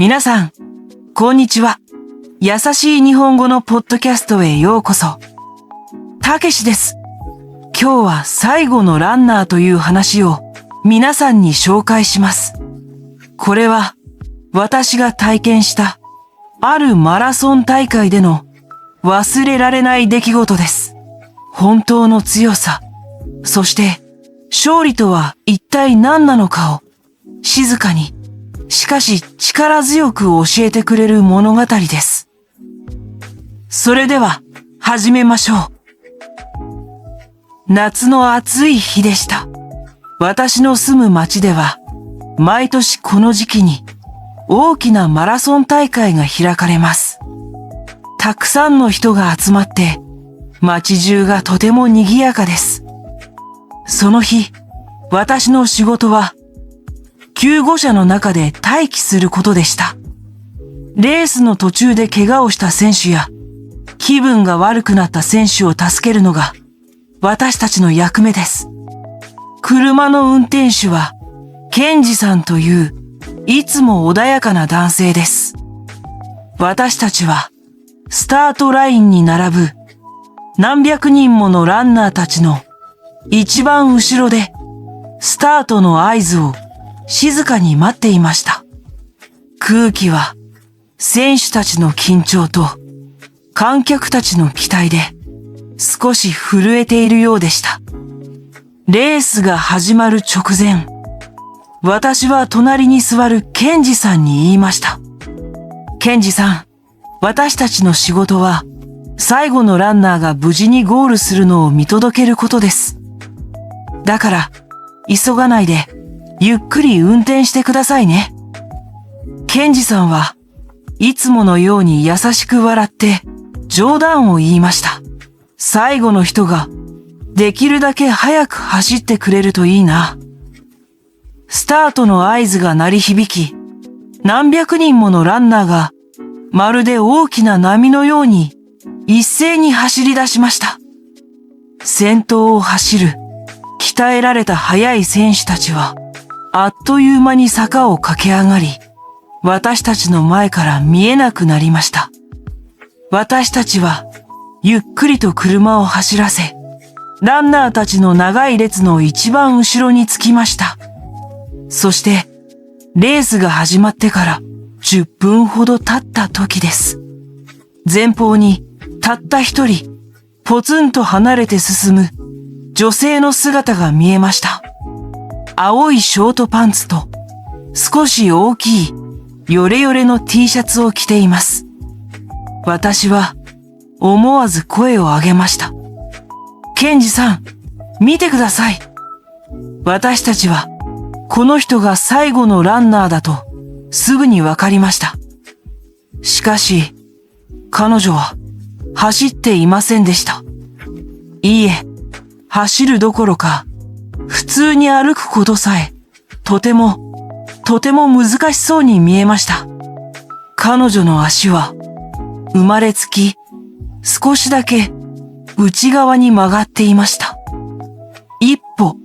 皆さん、こんにちは。優しい日本語のポッドキャストへようこそ。たけしです。今日は最後のランナーという話を皆さんに紹介します。これは私が体験したあるマラソン大会での忘れられない出来事です。本当の強さ、そして勝利とは一体何なのかを静かに、しかし力強く教えてくれる物語です。それでは始めましょう。夏の暑い日でした。私の住む町では毎年この時期に大きなマラソン大会が開かれます。たくさんの人が集まって街中がとても賑やかです。その日、私の仕事は救護車の中で待機することでした。レースの途中で怪我をした選手や気分が悪くなった選手を助けるのが私たちの役目です。車の運転手はケンジさんといういつも穏やかな男性です。私たちはスタートラインに並ぶ何百人ものランナーたちの一番後ろでスタートの合図を静かに待っていました。空気は選手たちの緊張と観客たちの期待で少し震えているようでした。レースが始まる直前、私は隣に座るケンジさんに言いました。ケンジさん、私たちの仕事は最後のランナーが無事にゴールするのを見届けることです。だから急がないでゆっくり運転してくださいね。ケンジさんはいつものように優しく笑って冗談を言いました。最後の人ができるだけ早く走ってくれるといいな。スタートの合図が鳴り響き、何百人ものランナーがまるで大きな波のように一斉に走り出しました。先頭を走る鍛えられた速い選手たちはあっという間に坂を駆け上がり、私たちの前から見えなくなりました。私たちはゆっくりと車を走らせ、ランナーたちの長い列の一番後ろに着きました。そして、レースが始まってから10分ほど経った時です。前方にたった一人、ポツンと離れて進む女性の姿が見えました。青いショートパンツと少し大きいヨレヨレの T シャツを着ています。私は思わず声を上げました。ケンジさん、見てください。私たちはこの人が最後のランナーだとすぐにわかりました。しかし、彼女は走っていませんでした。いいえ、走るどころか、普通に歩くことさえ、とても難しそうに見えました。彼女の足は、生まれつき、少しだけ内側に曲がっていました。一歩、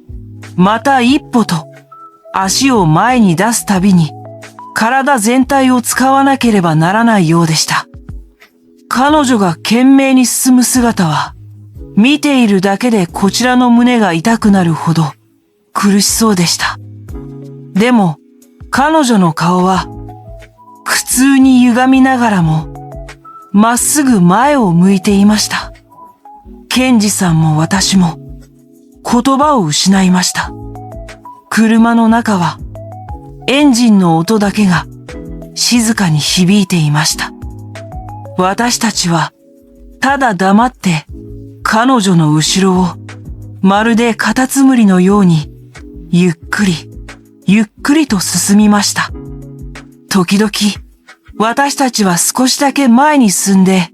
また一歩と、足を前に出すたびに、体全体を使わなければならないようでした。彼女が懸命に進む姿は、見ているだけでこちらの胸が痛くなるほど苦しそうでした。でも、彼女の顔は苦痛に歪みながらもまっすぐ前を向いていました。ケンジさんも私も言葉を失いました。車の中はエンジンの音だけが静かに響いていました。私たちはただ黙って彼女の後ろをまるでカタツムリのようにゆっくりと進みました。時々私たちは少しだけ前に進んで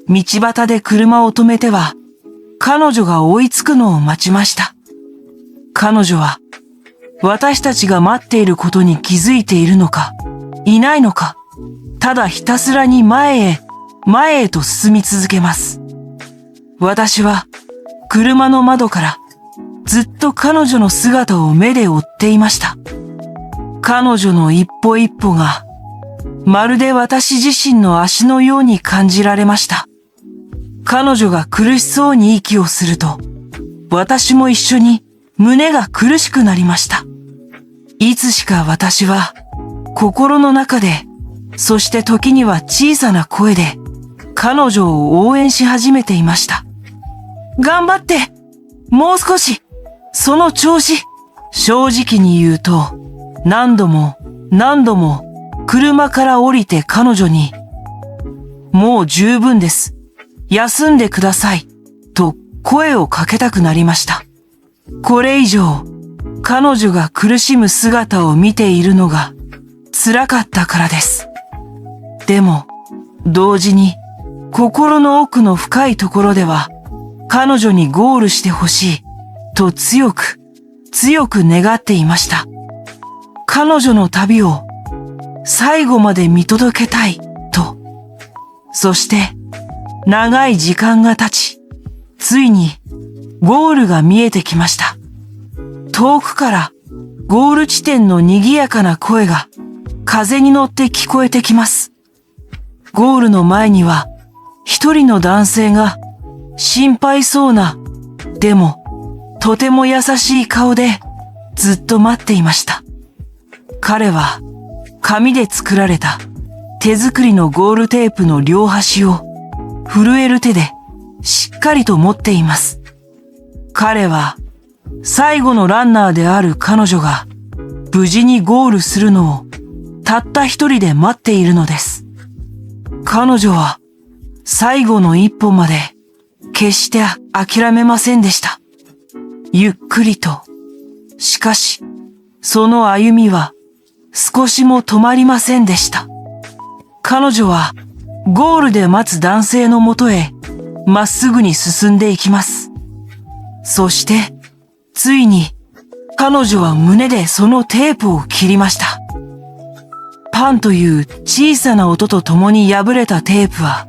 道端で車を止めては彼女が追いつくのを待ちました。彼女は私たちが待っていることに気づいているのかいないのか、ただひたすらに前へと進み続けます。私は車の窓からずっと彼女の姿を目で追っていました。彼女の一歩一歩がまるで私自身の足のように感じられました。彼女が苦しそうに息をすると、私も一緒に胸が苦しくなりました。いつしか私は心の中で、そして時には小さな声で彼女を応援し始めていました。頑張って、もう少し、その調子。正直に言うと、何度も車から降りて彼女に、もう十分です。休んでください。と声をかけたくなりました。これ以上、彼女が苦しむ姿を見ているのが辛かったからです。でも、同時に、心の奥の深いところでは、彼女にゴールしてほしい、と強く願っていました。彼女の旅を最後まで見届けたい、と。そして、長い時間が経ち、ついにゴールが見えてきました。遠くからゴール地点の賑やかな声が風に乗って聞こえてきます。ゴールの前には一人の男性が心配そうな、でもとても優しい顔でずっと待っていました。彼は紙で作られた手作りのゴールテープの両端を震える手でしっかりと持っています。彼は最後のランナーである彼女が無事にゴールするのをたった一人で待っているのです。彼女は最後の一歩まで決して諦めませんでした。ゆっくりと。しかし、その歩みは少しも止まりませんでした。彼女はゴールで待つ男性のもとへまっすぐに進んでいきます。そして、ついに彼女は胸でそのテープを切りました。パンという小さな音とともに破れたテープは、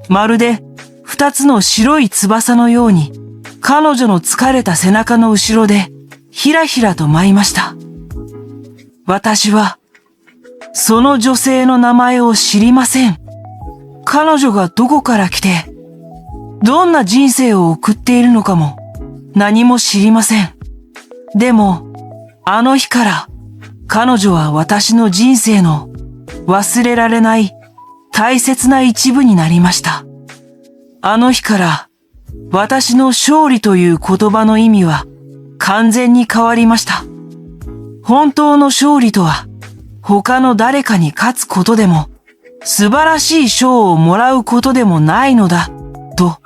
まるで二つの白い翼のように、彼女の疲れた背中の後ろでひらひらと舞いました。私は、その女性の名前を知りません。彼女がどこから来て、どんな人生を送っているのかも何も知りません。でも、あの日から彼女は私の人生の忘れられない大切な一部になりました。あの日から私の勝利という言葉の意味は完全に変わりました。本当の勝利とは他の誰かに勝つことでも素晴らしい賞をもらうことでもないのだと。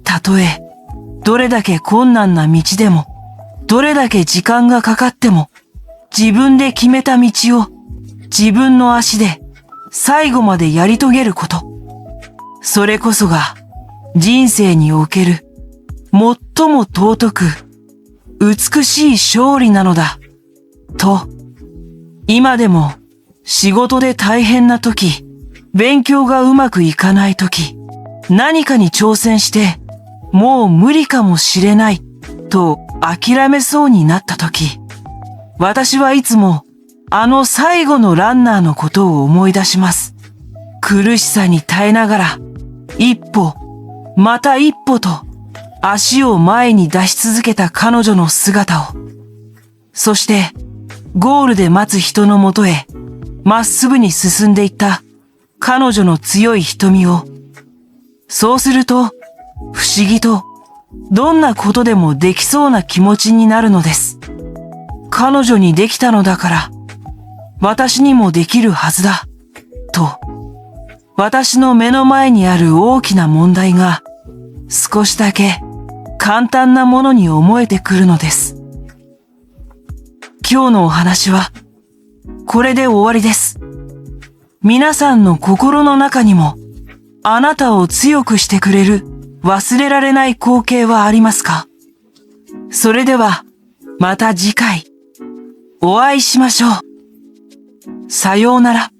たとえどれだけ困難な道でもどれだけ時間がかかっても自分で決めた道を自分の足で最後までやり遂げること。それこそが人生における最も尊く美しい勝利なのだ。と、今でも仕事で大変な時、勉強がうまくいかない時、何かに挑戦してもう無理かもしれないと諦めそうになった時、私はいつもあの最後のランナーのことを思い出します。苦しさに耐えながら、一歩、また一歩と足を前に出し続けた彼女の姿を、そしてゴールで待つ人のもとへまっすぐに進んでいった彼女の強い瞳を、そうすると不思議とどんなことでもできそうな気持ちになるのです。彼女にできたのだから私にもできるはずだと、私の目の前にある大きな問題が少しだけ簡単なものに思えてくるのです。今日のお話はこれで終わりです。皆さんの心の中にもあなたを強くしてくれる忘れられない光景はありますか？それではまた次回お会いしましょう。さようなら。